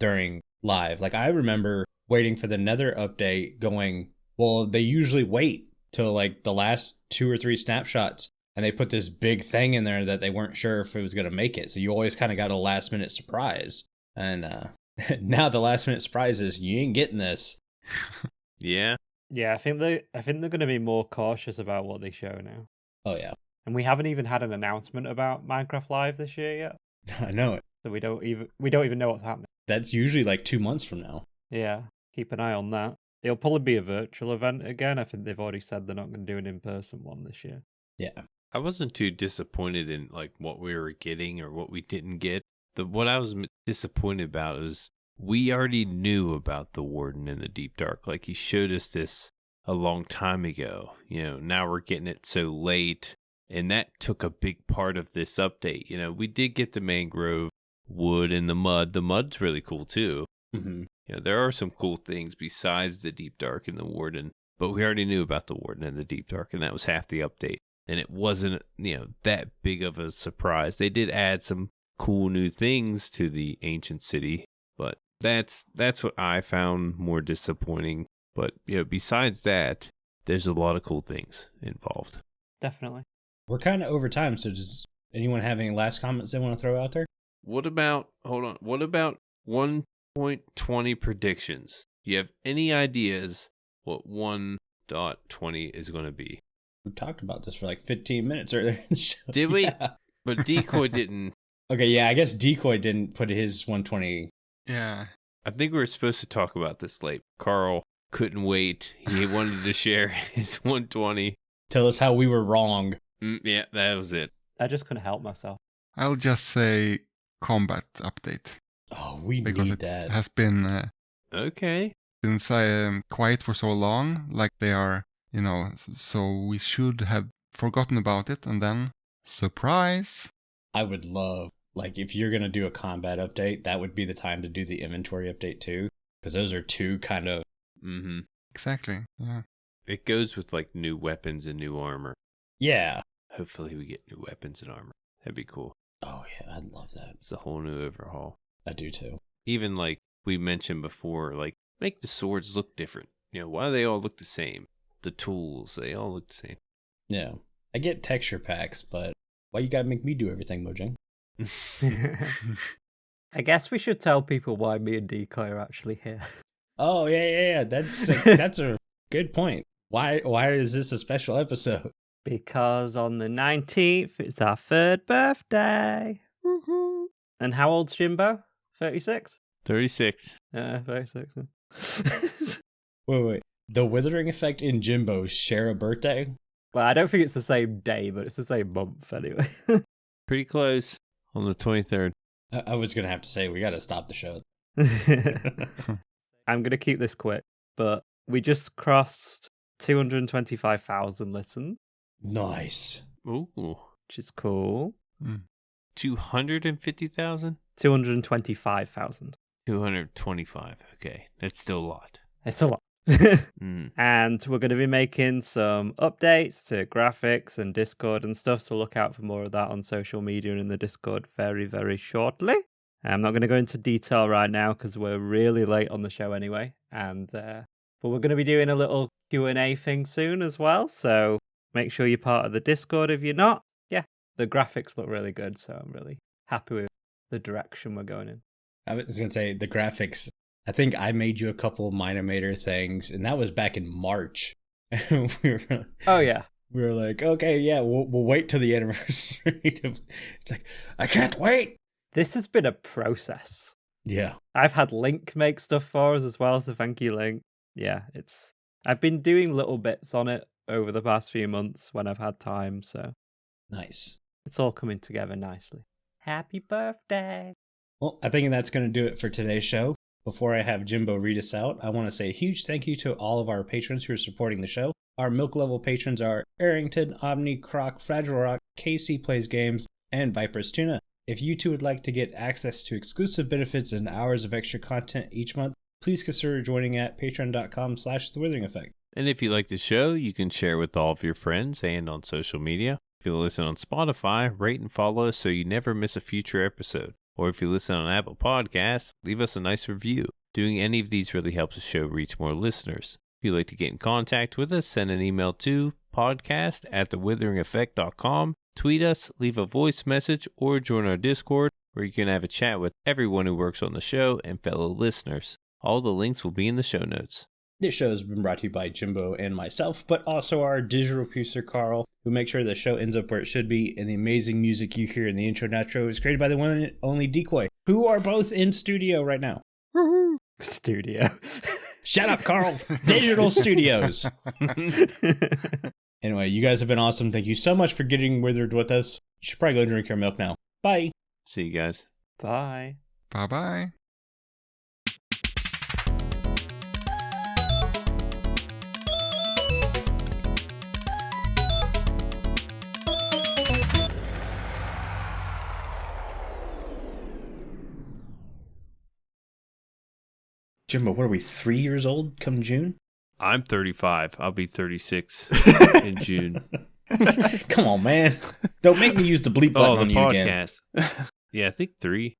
during live. Like, I remember waiting for the Nether update going, well, they usually wait till like the last 2 or 3 snapshots, and they put this big thing in there that they weren't sure if it was going to make it. So you always kind of got a last minute surprise. And now the last minute surprise is you ain't getting this. Yeah. Yeah, I think they're going to be more cautious about what they show now. Oh, yeah. And we haven't even had an announcement about Minecraft Live this year yet. I know it. So we don't even know what's happening. That's usually like 2 months from now. Yeah, keep an eye on that. It'll probably be a virtual event again. I think they've already said they're not going to do an in-person one this year. Yeah. I wasn't too disappointed in like what we were getting or what we didn't get. What I was disappointed about is we already knew about the Warden in the Deep Dark. Like, he showed us this a long time ago. Now we're getting it so late, and that took a big part of this update. We did get the mangrove wood and the mud. The mud's really cool too. Mm-hmm. There are some cool things besides the Deep Dark and the Warden, but we already knew about the Warden and the Deep Dark, and that was half the update. And it wasn't, that big of a surprise. They did add some cool new things to the ancient city, but that's what I found more disappointing. But besides that, there's a lot of cool things involved. Definitely. We're kind of over time, so does anyone have any last comments they want to throw out there? What about 1.20 predictions? You have any ideas what 1.20 is going to be? We talked about this for like 15 minutes earlier in the show. Did we? Yeah. But DiiKoj didn't. Okay, yeah, I guess DiiKoj didn't put his 120. Yeah. I think we were supposed to talk about this late. Carl couldn't wait. He wanted to share his 120. Tell us how we were wrong. Yeah, that was it. I just couldn't help myself. I'll just say combat update. Oh, we because need it that. has been Okay. since I am quiet for so long, like they are, so we should have forgotten about it, and then surprise. I would love, like, if you're going to do a combat update, that would be the time to do the inventory update too, because those are two kind of... Mm-hmm. Exactly, yeah. It goes with like new weapons and new armor. Yeah. Hopefully we get new weapons and armor. That'd be cool. Oh, yeah, I'd love that. It's a whole new overhaul. I do too. Even like we mentioned before, like make the swords look different. Why do they all look the same? The tools, they all look the same. Yeah. I get texture packs, but why you gotta make me do everything, Mojang? I guess we should tell people why me and DiiKoj are actually here. Oh, yeah. That's a good point. Why is this a special episode? Because on the 19th, it's our 3rd birthday. Woohoo! And how old's Jimbo? 36? 36. 36. Wait. The Withering Effect and Jimbo share a birthday? Well, I don't think it's the same day, but it's the same month anyway. Pretty close. On the 23rd. I was going to have to say, we got to stop the show. I'm going to keep this quick, but we just crossed 225,000 listens. Nice. Ooh. Which is cool. 250,000? 225,000. 225. Okay. That's still a lot. It's a lot. And we're going to be making some updates to graphics and Discord and stuff, so look out for more of that on social media and in the Discord very, very shortly. I'm not going to go into detail right now because we're really late on the show anyway, but we're going to be doing a little Q&A thing soon as well, so Make sure you're part of the Discord if you're not. Yeah, the graphics look really good, so I'm really happy with the direction we're going in. I was going to say, the graphics, I think I made you a couple of Minimator things, and that was back in March. Oh, yeah. We were like, okay, yeah, we'll wait till the anniversary. It's like, I can't wait. This has been a process. Yeah. I've had Link make stuff for us as well, so thank you, Link. Yeah, I've been doing little bits on it over the past few months when I've had time, so Nice. it's all coming together nicely. Happy birthday! Well, I think that's going to do it for today's show. Before I have Jimbo read us out, I want to say a huge thank you to all of our patrons who are supporting the show. Our milk level patrons are Aerington, Aubni, Crock, FragileRock, KC Plays Games, and viperoustuna. If you too would like to get access to exclusive benefits and hours of extra content each month, please consider joining at patreon.com/The Withering Effect. And if you like the show, you can share with all of your friends and on social media. If you listen on Spotify, rate and follow us so you never miss a future episode. Or if you listen on Apple Podcasts, leave us a nice review. Doing any of these really helps the show reach more listeners. If you'd like to get in contact with us, send an email to podcast@thewitheringeffect.com. Tweet us, leave a voice message, or join our Discord, where you can have a chat with everyone who works on the show and fellow listeners. All the links will be in the show notes. This show has been brought to you by Jimbo and myself, but also our digital producer, Carl, who makes sure the show ends up where it should be, and the amazing music you hear in the intro and outro is created by the one and only DiiKoj, who are both in studio right now. Studio. Shut up, Carl. Digital Studios. Anyway, you guys have been awesome. Thank you so much for getting withered with us. You should probably go drink your milk now. Bye. See you guys. Bye. Bye-bye. Jimbo, what are we, 3 years old come June? I'm 35. I'll be 36 in June. Come on, man. Don't make me use the bleep button on the you again. podcast. Yeah, I think 3.